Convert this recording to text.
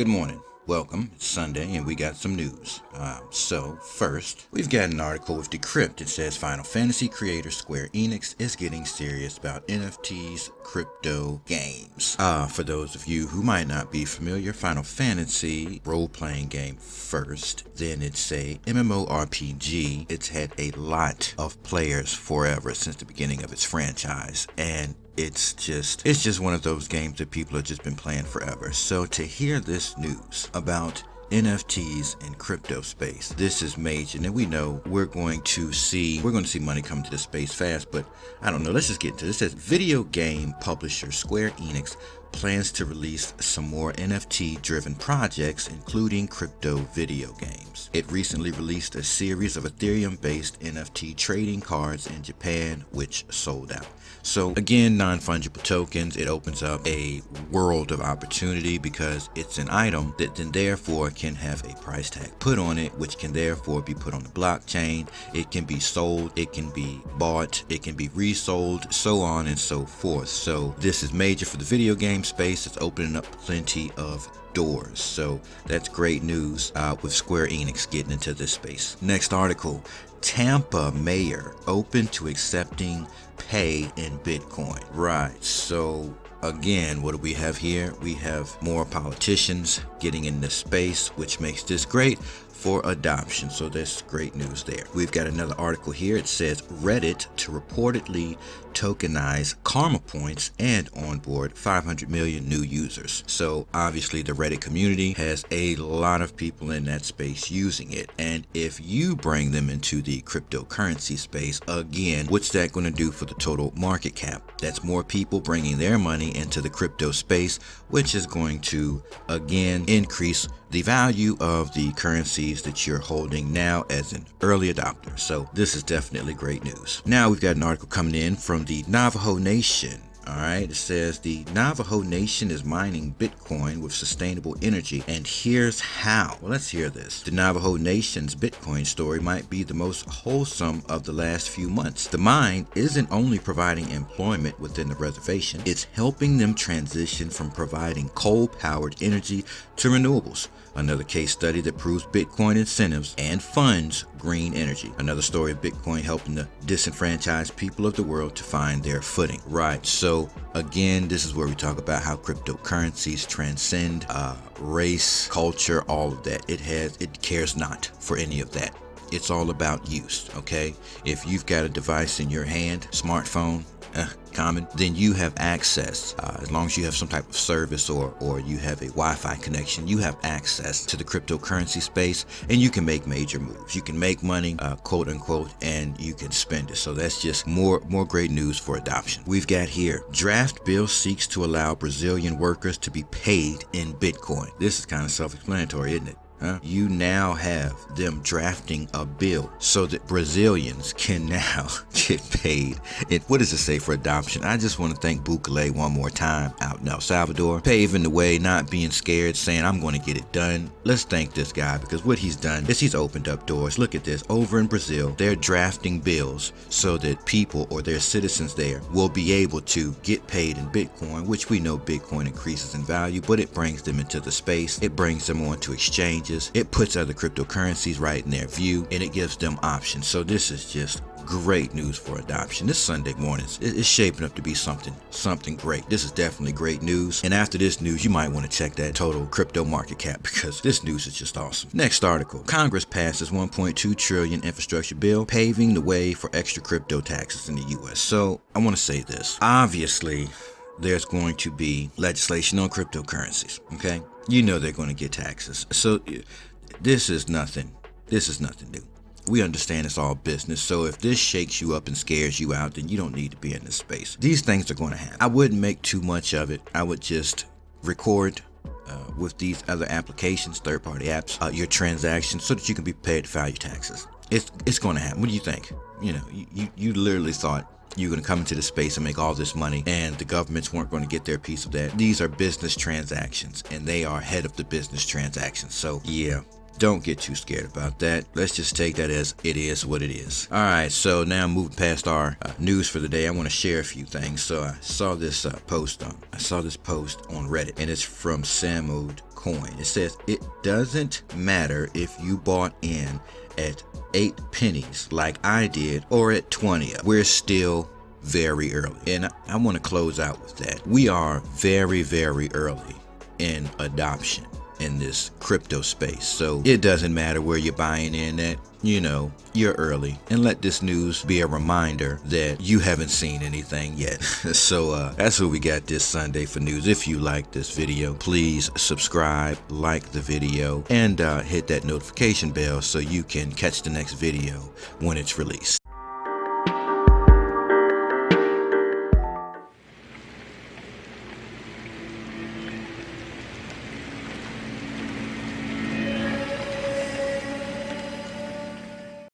Good morning. Welcome. It's Sunday and we got some news. So first, we've got an article with Decrypt. It says Final Fantasy creator Square Enix is getting serious about NFTs crypto games. For those of you who might not be familiar, Final Fantasy role-playing game first, then it's a MMORPG. It's had a lot of players forever since the beginning of its franchise, and it's just one of those games that people have just been playing forever. So to hear this news about NFTs in crypto space, this is major. And we know we're going to see money come to this space fast, but I don't know. Let's just get into this. It says video game publisher Square Enix plans to release some more NFT driven projects, including crypto video games. It recently released a series of Ethereum based NFT trading cards in Japan, which sold out. So again, non-fungible tokens, it opens up a world of opportunity because it's an item that then therefore can have a price tag put on it, which can therefore be put on the blockchain. It can be sold, it can be bought, it can be resold, so on and so forth. So this is major for the video game space. It's opening up plenty of doors. So that's great news with Square Enix getting into this space. Next article, Tampa Mayor open to accepting pay in Bitcoin. Right, so again, what do we have here? We have more politicians getting in this space, which makes this great for adoption. So that's great news there. We've got another article here. It says Reddit to reportedly tokenize karma points and onboard 500 million new users. So obviously the Reddit community has a lot of people in that space using it. And if you bring them into the cryptocurrency space, again, what's that going to do for the total market cap? That's more people bringing their money into the crypto space, which is going to again increase the value of the currencies that you're holding now as an early adopter. So this is definitely great news. Now we've got an article coming in from the Navajo Nation. All right, it says the Navajo Nation is mining Bitcoin with sustainable energy, and here's how. Well, let's hear this. The Navajo Nation's Bitcoin story might be the most wholesome of the last few months. The mine isn't only providing employment within the reservation, it's helping them transition from providing coal-powered energy to renewables. Another case study that proves Bitcoin incentives and funds green energy. Another story of Bitcoin helping the disenfranchised people of the world to find their footing. Right, so again, this is where we talk about how cryptocurrencies transcend race, culture, all of that. It cares not for any of that. It's all about use, okay? If you've got a device in your hand, smartphone, common, then you have access, as long as you have some type of service or you have a Wi-Fi connection, you have access to the cryptocurrency space, and you can make major moves. You can make money, quote unquote, and you can spend it. So that's just more great news for adoption. We've got here, draft bill seeks to allow Brazilian workers to be paid in Bitcoin. This is kind of self-explanatory, isn't it? You now have them drafting a bill so that Brazilians can now get paid. What does it say for adoption? I just want to thank Bukele one more time out in El Salvador, paving the way, not being scared, saying I'm going to get it done. Let's thank this guy, because what he's done is he's opened up doors. Look at this. Over in Brazil, they're drafting bills so that people or their citizens there will be able to get paid in Bitcoin, which we know Bitcoin increases in value, but it brings them into the space. It brings them onto exchanges. It puts other cryptocurrencies right in their view, and it gives them options. So this is just great news for adoption. This Sunday morning is shaping up to be something great. This is definitely great news. And after this news, you might want to check that total crypto market cap, because this news is just awesome. Next article, Congress passes 1.2 trillion infrastructure bill, paving the way for extra crypto taxes in the US. So I want to say this. Obviously, there's going to be legislation on cryptocurrencies, okay? You know they're going to get taxes. So this is nothing new. We understand it's all business. So if this shakes you up and scares you out, then you don't need to be in this space. These things are going to happen. I wouldn't make too much of it. I would just record with these other applications, third-party apps, your transactions, so that you can be paid to file your taxes. It's going to happen. What do you think? You know, you literally thought you're going to come into the space and make all this money, and the governments weren't going to get their piece of that. These are business transactions, and they are ahead of the business transactions. So yeah, don't get too scared about that. Let's just take that as it is what it is. All right, so now moving past our news for the day, I want to share a few things. So I saw this post on Reddit, and it's from Samud coin. It says it doesn't matter if you bought in at 8 pennies like I did or at 20. We're still very early. And I want to close out with that. We are very, very early in adoption in this crypto space. So it doesn't matter where you're buying in at, you know, you're early. And let this news be a reminder that you haven't seen anything yet. So that's what we got this Sunday for news. If you like this video, please subscribe, like the video, and hit that notification bell so you can catch the next video when it's released.